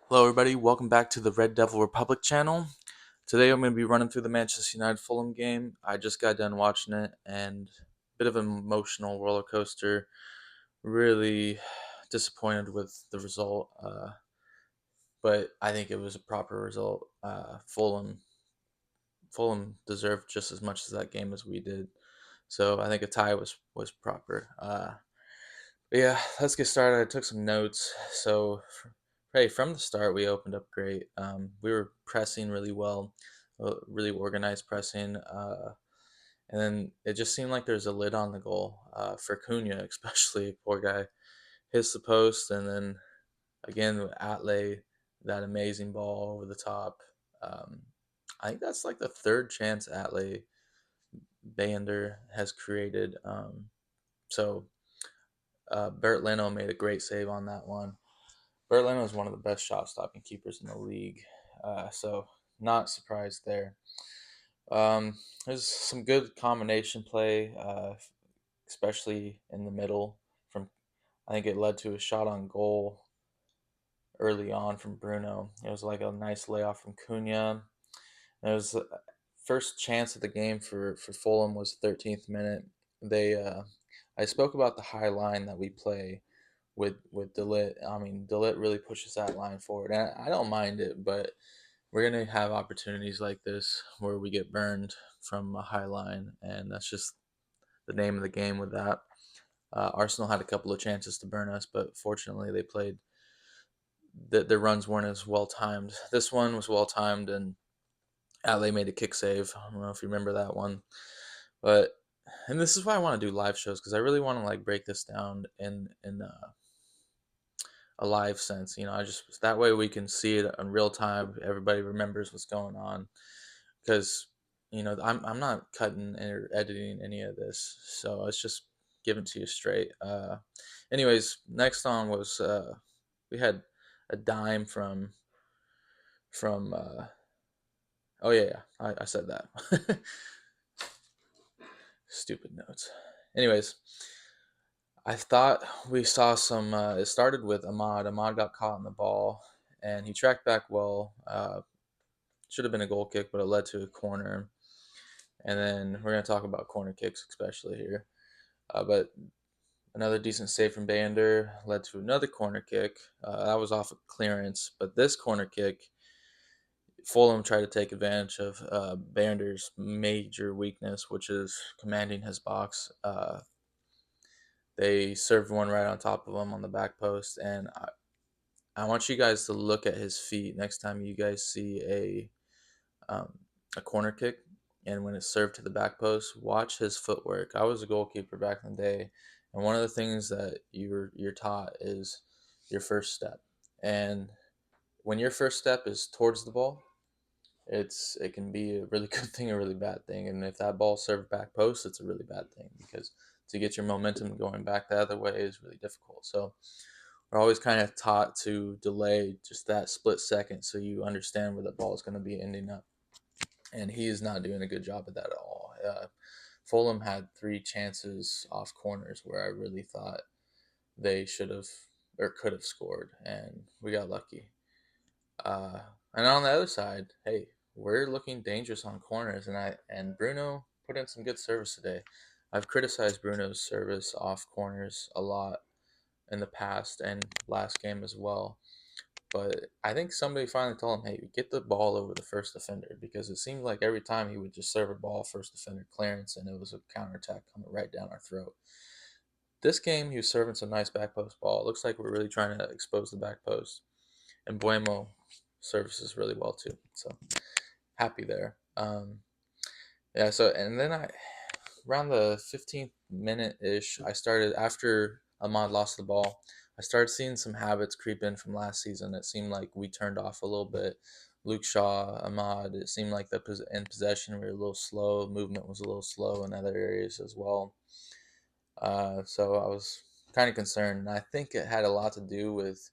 Hello, everybody. Welcome back to the Red Devil Republic channel. Today, I'm going to be running through the Manchester United Fulham game. I just got done watching it, and a bit of an emotional roller coaster. Really disappointed with the result, but I think it was a proper result. Fulham deserved just as much as that game as we did, so I think a tie was proper. But yeah, let's get started. I took some notes. Hey, from the start, we opened up great. We were pressing really well, really organized pressing, and then it just seemed like there's a lid on the goal for Cunha, especially. Poor guy hits the post, and then again with Atley, that amazing ball over the top. Um, I think that's like the third chance Atley Bander has created. Bert Leno made a great save on that one. Bert Leno is one of the best shot stopping keepers in the league, so not surprised there. There's some good combination play, especially in the middle. From I think it led to a shot on goal early on from Bruno. It was like a nice layoff from Cunha. It was first chance of the game for Fulham was 13th minute. They I spoke about the high line that we play with Delit. I mean, Delit really pushes that line forward, and I don't mind it, but we're gonna have opportunities like this where we get burned from a high line, and that's just the name of the game with that. Arsenal had a couple of chances to burn us, but fortunately they played. Their runs weren't as well timed. This one was well timed, and Atley made a kick save. I don't know if you remember that one, but and this is why I want to do live shows because I really want to like break this down in a live sense. I just that way we can see it in real time. Everybody remembers what's going on because I'm not cutting or editing any of this, so it's just giving to you straight. Anyways, next song was we had a dime from. Oh yeah, I said that. Stupid notes. Anyways, I thought we saw some. It started with Ahmad. Ahmad got caught in the ball, and he tracked back well. Should have been a goal kick, but it led to a corner. And then we're going to talk about corner kicks, especially here. But another decent save from Bander led to another corner kick. That was off a clearance, but this corner kick, Fulham tried to take advantage of Bander's major weakness, which is commanding his box. They served one right on top of him on the back post, and I want you guys to look at his feet next time you guys see a corner kick, and when it's served to the back post, watch his footwork. I was a goalkeeper back in the day, and one of the things that you're taught is your first step. And when your first step is towards the ball, it can be a really good thing, a really bad thing. And if that ball served back post, it's a really bad thing because to get your momentum going back the other way is really difficult. So we're always kind of taught to delay just that split second so you understand where the ball is going to be ending up, and he is not doing a good job of that at all. Fulham had three chances off corners where I really thought they should have or could have scored, and we got lucky. And on the other side, hey, we're looking dangerous on corners, and Bruno put in some good service today. I've criticized Bruno's service off corners a lot in the past and last game as well. But I think somebody finally told him, hey, get the ball over the first defender because it seemed like every time he would just serve a ball first defender clearance and it was a counterattack coming right down our throat. This game, he was serving some nice back post ball. It looks like we're really trying to expose the back post. And Buemo services really well too. So happy there. Yeah, so and then around the 15th minute ish, I started after Ahmad lost the ball. I started seeing some habits creep in from last season. It seemed like we turned off a little bit. Luke Shaw, Ahmad, it seemed like in possession we were a little slow. Movement was a little slow in other areas as well. So I was kind of concerned. And I think it had a lot to do with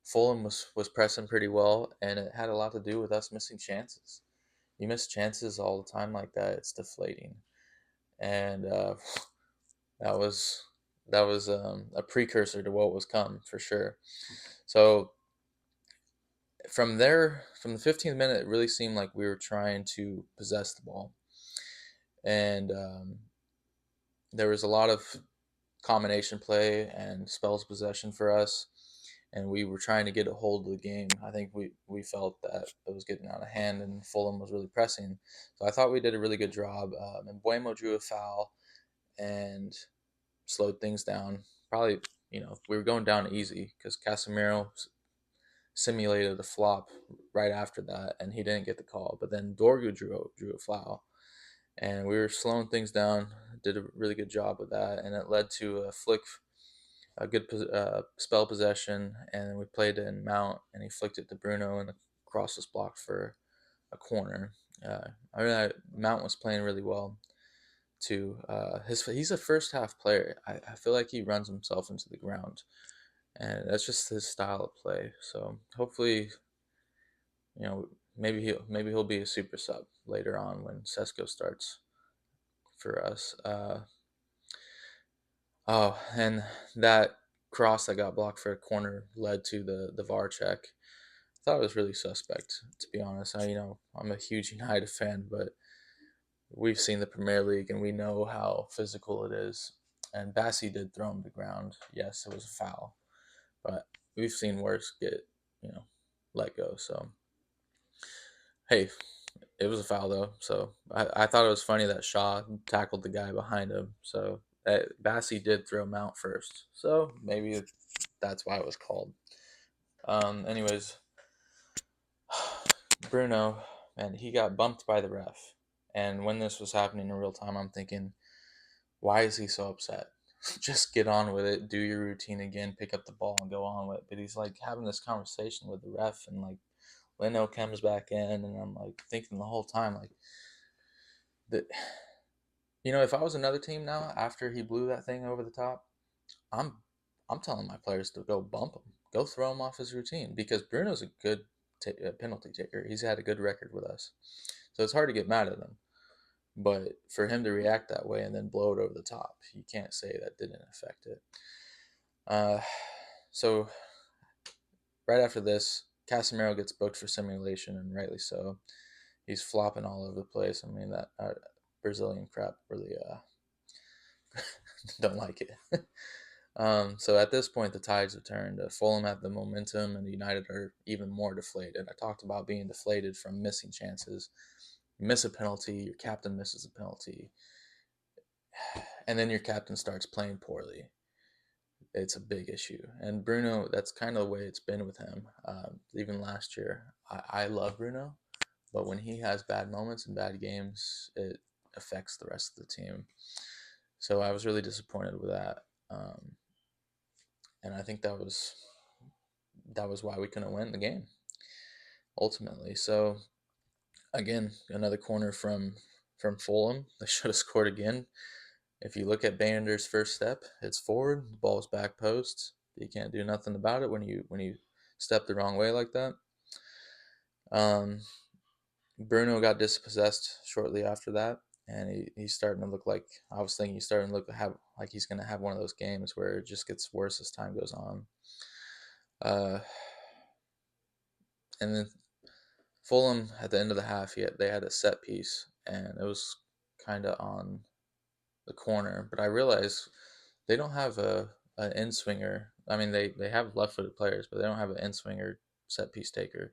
Fulham was pressing pretty well, and it had a lot to do with us missing chances. You miss chances all the time like that; it's deflating, and that was a precursor to what was come for sure. So From there, from the 15th minute, it really seemed like we were trying to possess the ball, and there was a lot of combination play and spells possession for us, and we were trying to get a hold of the game. I think we felt that it was getting out of hand, and Fulham was really pressing. So I thought we did a really good job. And Buemo drew a foul and slowed things down. Probably, we were going down easy because Casemiro simulated a flop right after that, and he didn't get the call. But then Dorgu drew a foul, and we were slowing things down. Did a really good job with that, and it led to a flick, a good spell possession, and we played in Mount, and he flicked it to Bruno, and the cross was blocked for a corner. Mount was playing really well too. He's a first half player. I feel like he runs himself into the ground, and that's just his style of play. So hopefully, maybe he'll be a super sub later on when Sesko starts for us. Oh, and that cross that got blocked for a corner led to the VAR check. I thought it was really suspect, to be honest. I'm a huge United fan, but we've seen the Premier League and we know how physical it is. And Bassi did throw him to the ground. Yes, it was a foul, but we've seen worse get, you know, let go. So, hey, it was a foul though. So I thought it was funny that Shaw tackled the guy behind him. So Bassi did throw Mount first. So maybe that's why it was called. Anyways, Bruno, man, he got bumped by the ref. And when this was happening in real time, I'm thinking, why is he so upset? Just get on with it, do your routine again, pick up the ball and go on with it. But he's like having this conversation with the ref, and like Leno comes back in, and I'm like thinking the whole time, like, that, if I was another team now after he blew that thing over the top, I'm I'm telling my players to go bump him, go throw him off his routine because Bruno's a good penalty taker. He's had a good record with us, so it's hard to get mad at him. But for him to react that way and then blow it over the top, you can't say that didn't affect it. Uh, so right after this, Casemiro gets booked for simulation, and rightly so. He's flopping all over the place. I mean, that Brazilian crap really don't like it. So at this point, the tides have turned. Fulham have the momentum, and United are even more deflated. I talked about being deflated from missing chances. You miss a penalty, your captain misses a penalty, and then your captain starts playing poorly. It's a big issue. And Bruno, that's kind of the way it's been with him. Even last year, I love Bruno, but when he has bad moments and bad games, it affects the rest of the team. So I was really disappointed with that. And I think that was why we couldn't win the game ultimately. So again, another corner from Fulham. They should have scored again. If you look at Bander's first step, it's forward, the ball's back post. You can't do nothing about it when you step the wrong way like that. Um, Bruno got dispossessed shortly after that, and he's starting to look like I was thinking. He's starting to look like he's going to have one of those games where it just gets worse as time goes on. Uh, and then Fulham at the end of the half, they had a set piece, and it was kind of on the corner. But I realized they don't have a an in swinger. I mean, they have left footed players, but they don't have an in swinger set piece taker.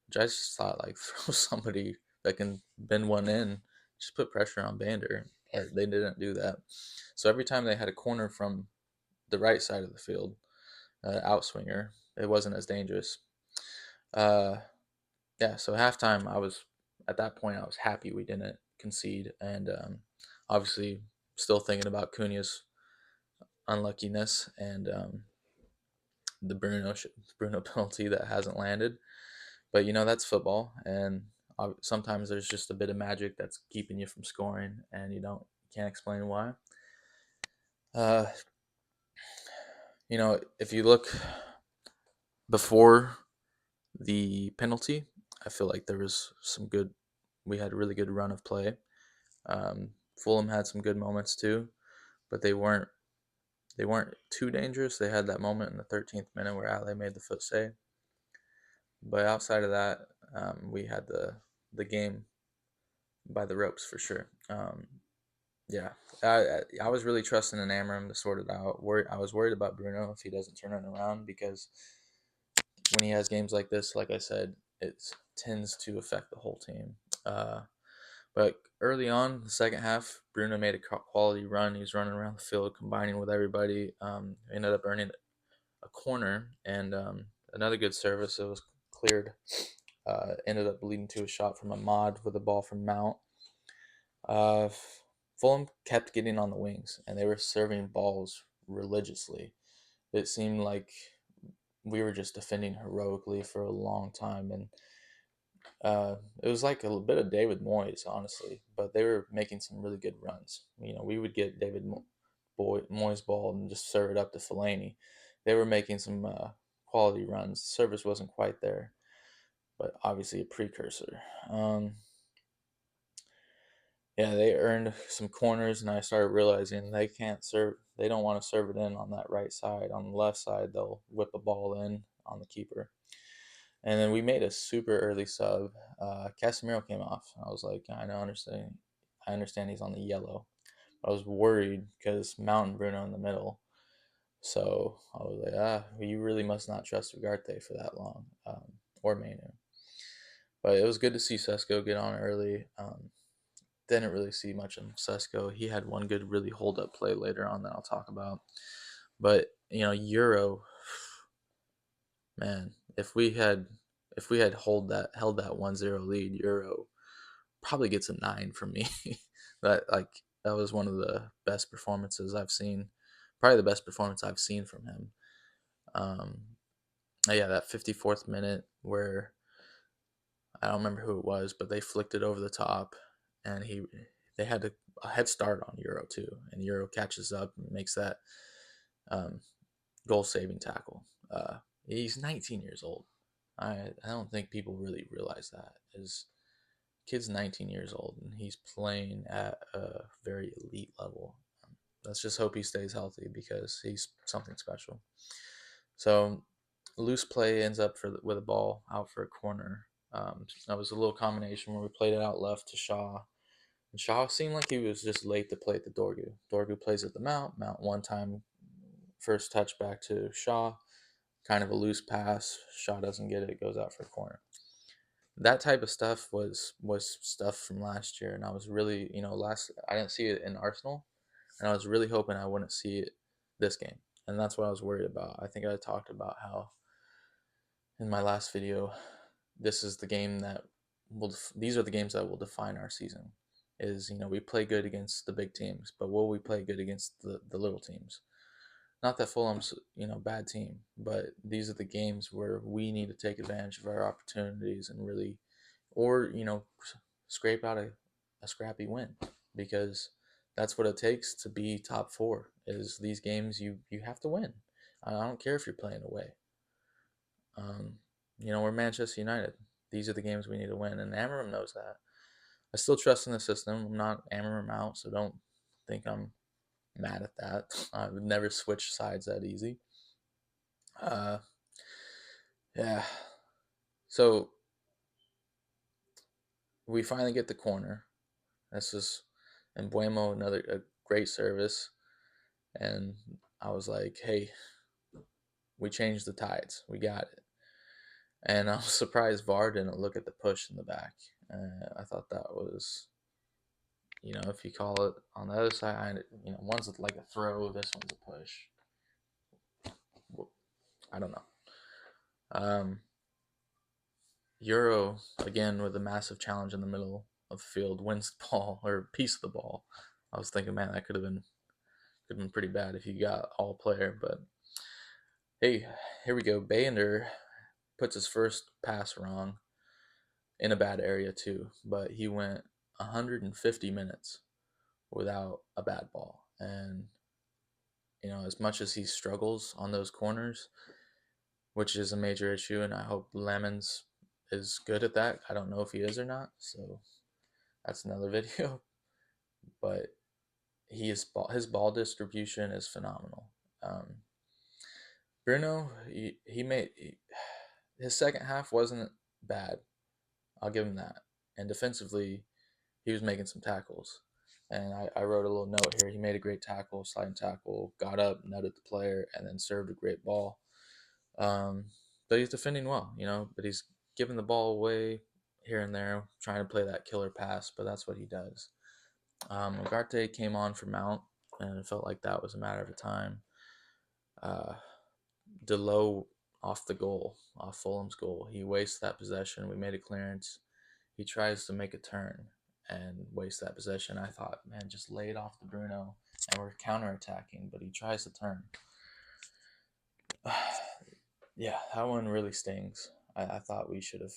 Which I just thought like throw somebody that can bend one in, just put pressure on Bander. But they didn't do that. So every time they had a corner from the right side of the field, outswinger, it wasn't as dangerous. Uh, yeah. So halftime, at that point I was happy we didn't concede, and obviously still thinking about Cunha's unluckiness and the Bruno penalty that hasn't landed. But that's football, and sometimes there's just a bit of magic that's keeping you from scoring, and can't explain why. Uh, if you look before the penalty, I feel like there was some good. We had a really good run of play. Fulham had some good moments too, but they weren't too dangerous. They had that moment in the 13th minute where Ale made the foot save, But outside of that, we had the game by the ropes for sure. Yeah, I was really trusting in Amram to sort it out. I was worried about Bruno if he doesn't turn it around, because when he has games like this, like I said, it tends to affect the whole team. Uh, but early on, the second half, Bruno made a quality run. He was running around the field, combining with everybody. Ended up earning a corner, and another good service. It was cleared. Ended up leading to a shot from Ahmad with a ball from Mount. Uh, Fulham kept getting on the wings, and they were serving balls religiously. It seemed like we were just defending heroically for a long time, and it was like a little bit of David Moyes, honestly. But they were making some really good runs. We would get Moyes ball and just serve it up to Fellaini. They were making some quality runs. The service wasn't quite there, but obviously a precursor. Um, yeah, they earned some corners, and I started realizing they can't serve. They don't want to serve it in on that right side. On the left side, they'll whip a ball in on the keeper. And then we made a super early sub. Casemiro came off. I was like, I know, understand. I understand he's on the yellow. I was worried because Mount and Bruno in the middle. So I was like, you really must not trust Ugarte for that long, or Manu. But it was good to see Sesko get on early. Didn't really see much of Sesko. He had one good, really hold up play later on that I'll talk about. But Euro, man, if we had held that 1-0 lead, Euro probably gets a 9 from me. That was one of the best performances I've seen. Probably the best performance I've seen from him. Um, yeah, that 54th minute where I don't remember who it was, but they flicked it over the top, and they had a head start on Euro too, and Euro catches up and makes that um, goal saving tackle. He's 19 years old. I don't think people really realize that. His kid's 19 years old, and he's playing at a very elite level. Let's just hope he stays healthy, because he's something special. So loose play ends up with a ball out for a corner. That was a little combination where we played it out left to Shaw. And Shaw seemed like he was just late to play at the Dorgu. Dorgu plays at the Mount. Mount one time, first touch back to Shaw. Kind of a loose pass. Shaw doesn't get it. It goes out for a corner. That type of stuff was stuff from last year, and I was really, I didn't see it in Arsenal, and I was really hoping I wouldn't see it this game, and that's what I was worried about. I think I talked about how in my last video, this is the game that these are the games that will define our season. Is we play good against the big teams, but will we play good against the little teams? Not that Fulham's bad team, but these are the games where we need to take advantage of our opportunities and really, or scrape out a scrappy win, because that's what it takes to be top four. Is these games you have to win. I don't care if you're playing away. Um, we're Manchester United. These are the games we need to win, and Amarim knows that. I still trust in the system. I'm not Amarim out, so don't think I'm mad at that. I would never switch sides that easy. Uh, yeah. So we finally get the corner. This is and Buemo, another a great service, and I was like, hey, we changed the tides. We got it. And I was surprised VAR didn't look at the push in the back. I thought that was, if you call it on the other side, one's like a throw, this one's a push. I don't know. Euro, again, with a massive challenge in the middle of the field, wins the ball, or piece of the ball. I was thinking, man, that could have been pretty bad if you got all player. But hey, here we go. Bayander puts his first pass wrong in a bad area too, but he went 150 minutes without a bad ball. And as much as he struggles on those corners, which is a major issue, and I hope Lemons is good at that. I don't know if he is or not, so that's another video. But his ball distribution is phenomenal. Bruno, he made his second half wasn't bad. I'll give him that. And defensively, he was making some tackles. And I wrote a little note here. He made a great tackle, sliding tackle, got up, nutted the player, and then served a great ball. Um, but he's defending well, but he's giving the ball away here and there, trying to play that killer pass, but that's what he does. Ugarte came on for Mount, and it felt like that was a matter of time. Uh, Delo off the goal, off Fulham's goal. He wastes that possession. We made a clearance. He tries to make a turn and waste that possession. I thought, man, just lay it off to Bruno, and we're counterattacking, but he tries to turn. Yeah, that one really stings. I thought we should have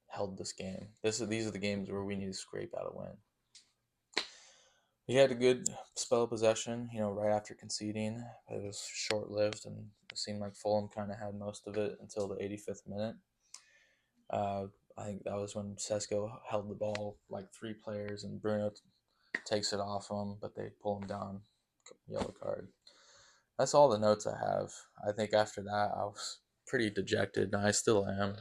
held this game. These are the games where we need to scrape out a win. He had a good spell of possession, right after conceding. It was short lived, and it seemed like Fulham kind of had most of it until the 85th minute. I think that was when Sesko held the ball like three players, and Bruno takes it off him, but they pull him down. Yellow card. That's all the notes I have. I think after that, I was pretty dejected, and I still am.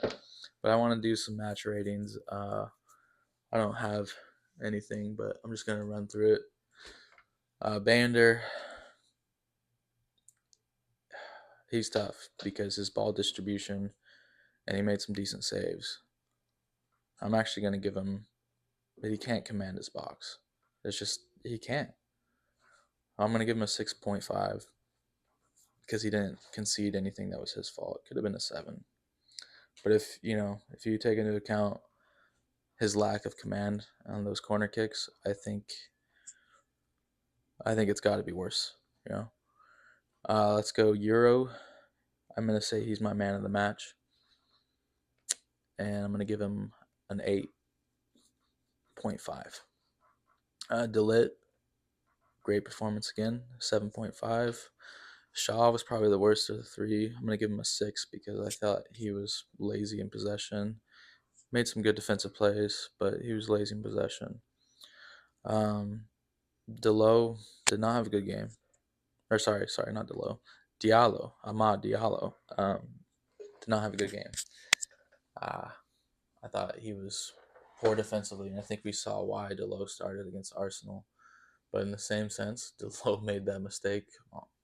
But I want to do some match ratings. I don't have anything, but I'm just going to run through it. Bander, he's tough because his ball distribution, and he made some decent saves. I'm actually going to give him, but he can't command his box. It's just, he can't. I'm going to give him a 6.5 because he didn't concede anything that was his fault. It could have been a 7. But if you take into account his lack of command on those corner kicks, I think it's got to be worse. Let's go Euro. I'm gonna say he's my man of the match, and I'm gonna give him an 8.5. Delit, great performance again, 7.5. Shaw was probably the worst of the three. I'm gonna give him a 6 because I thought he was lazy in possession. Made some good defensive plays, but he was lazy in possession. Delo did not have a good game. Or sorry, not Delo. Ahmad Diallo, did not have a good game. I thought he was poor defensively, and I think we saw why Delo started against Arsenal. But in the same sense, Delo made that mistake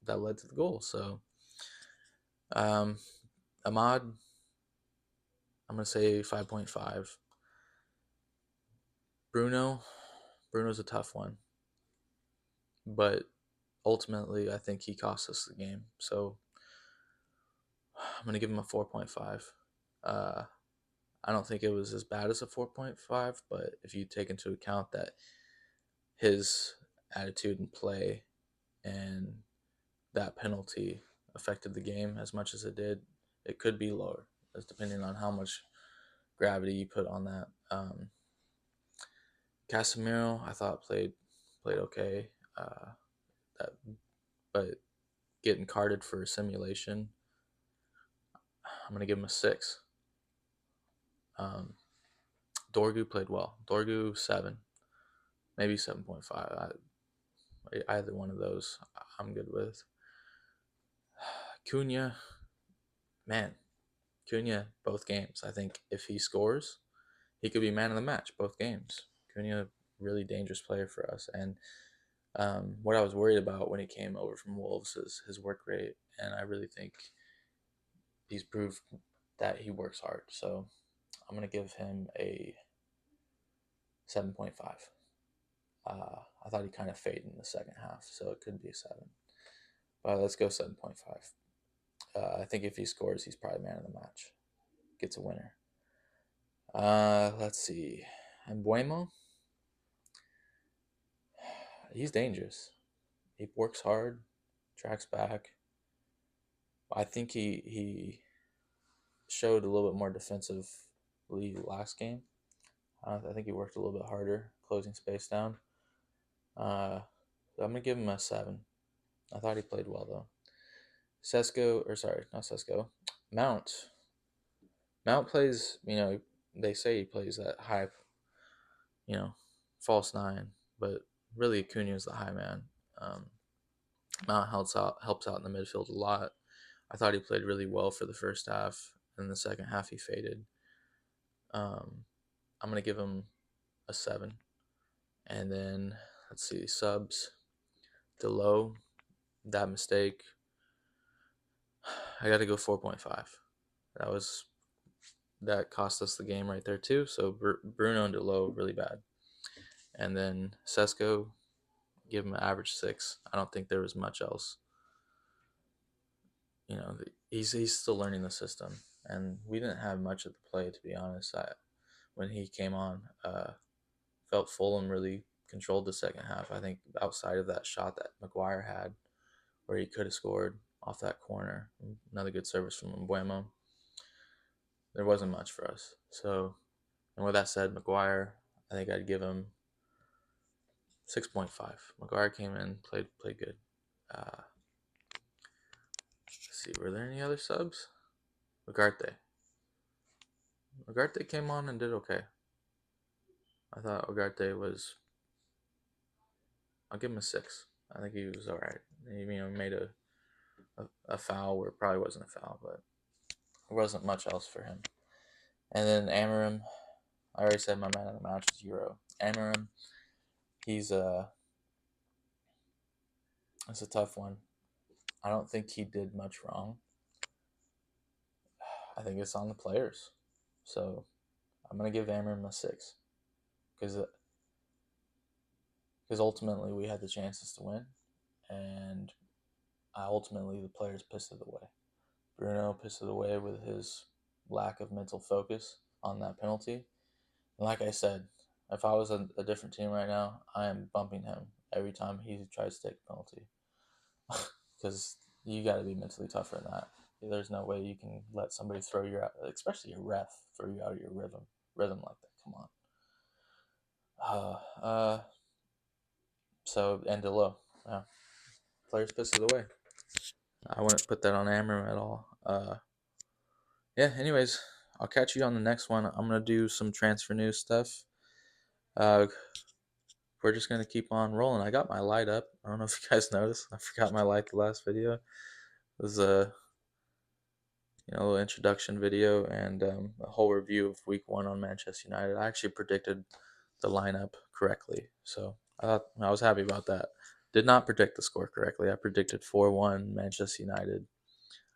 that led to the goal. So, Ahmad, I'm going to say 5.5. Bruno's a tough one. But ultimately, I think he cost us the game. So, I'm going to give him a 4.5. I don't think it was as bad as a 4.5, but if you take into account that his attitude and play and that penalty affected the game as much as it did, it could be lower, as depending on how much gravity you put on that. Casemiro, I thought played okay, but getting carded for simulation, I'm gonna give him a 6. Dorgu played well. Dorgu 7, maybe 7.5. Either one of those, I'm good with. Cunha, man, both games. I think if he scores, he could be man of the match both games. Cunha, really dangerous player for us. And what I was worried about when he came over from Wolves is his work rate, and I really think he's proved that he works hard. So I'm gonna give him a 7.5. I thought he kind of faded in the second half, so it could be a 7. But let's go 7.5. I think if he scores, he's probably man of the match. Gets a winner. Let's see. And Buemo, he's dangerous. He works hard, tracks back. I think he showed a little bit more defensively last game. I think he worked a little bit harder, closing space down. So I'm gonna give him a 7. I thought he played well though. Not Sesko. Mount. Mount plays. They say he plays that high. False 9, but really Acuna is the high man. Mount helps out in the midfield a lot. I thought he played really well for the first half, In the second half, he faded. I'm gonna give him a 7. And then let's see, subs. Delo, that mistake. I got to go 4.5. That was that cost us the game right there too. So Bruno and Delo really bad. And then Sesko, give him an average 6. I don't think there was much else. You know, he's still learning the system, and we didn't have much of the play, to be honest. When he came on, felt Fulham really controlled the second half. I think outside of that shot that Maguire had, where he could have scored off that corner, another good service from Mbuemo, there wasn't much for us. So, and with that said, Maguire, I think I'd give him 6.5. Maguire came in, played good. Let's see, were there any other subs? Ugarte. Ugarte came on and did okay. I thought Ugarte was. I'll give him a 6. I think he was all right. He made a foul where it probably wasn't a foul, but there wasn't much else for him. And then Amarim, I already said my man of the match is Euro. Amarim, he's it's a tough one. I don't think he did much wrong. I think it's on the players. So I'm gonna give Amarim a 6 because ultimately we had the chances to win, and ultimately the players pissed it away. Bruno pissed it away with his lack of mental focus on that penalty. And like I said, if I was a different team right now, I am bumping him every time he tries to take a penalty. Because you got to be mentally tougher than that. There's no way you can let somebody throw you out, especially a ref, throw you out of your rhythm like that. Come on. So, and Delo. Yeah. Players pissed it away. I wouldn't put that on Amram at all. Yeah, anyways, I'll catch you on the next one. I'm going to do some transfer news stuff. We're just going to keep on rolling. I got my light up. I don't know if you guys noticed. I forgot my light the last video. It was a little introduction video and a whole review of week 1 on Manchester United. I actually predicted the lineup correctly, so I was happy about that. Did not predict the score correctly. I predicted 4-1 Manchester United.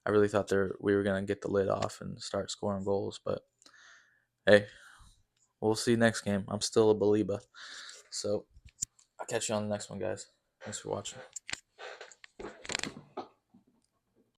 I really thought we were going to get the lid off and start scoring goals, but hey, we'll see next game. I'm still a believer. So I'll catch you on the next one, guys. Thanks for watching.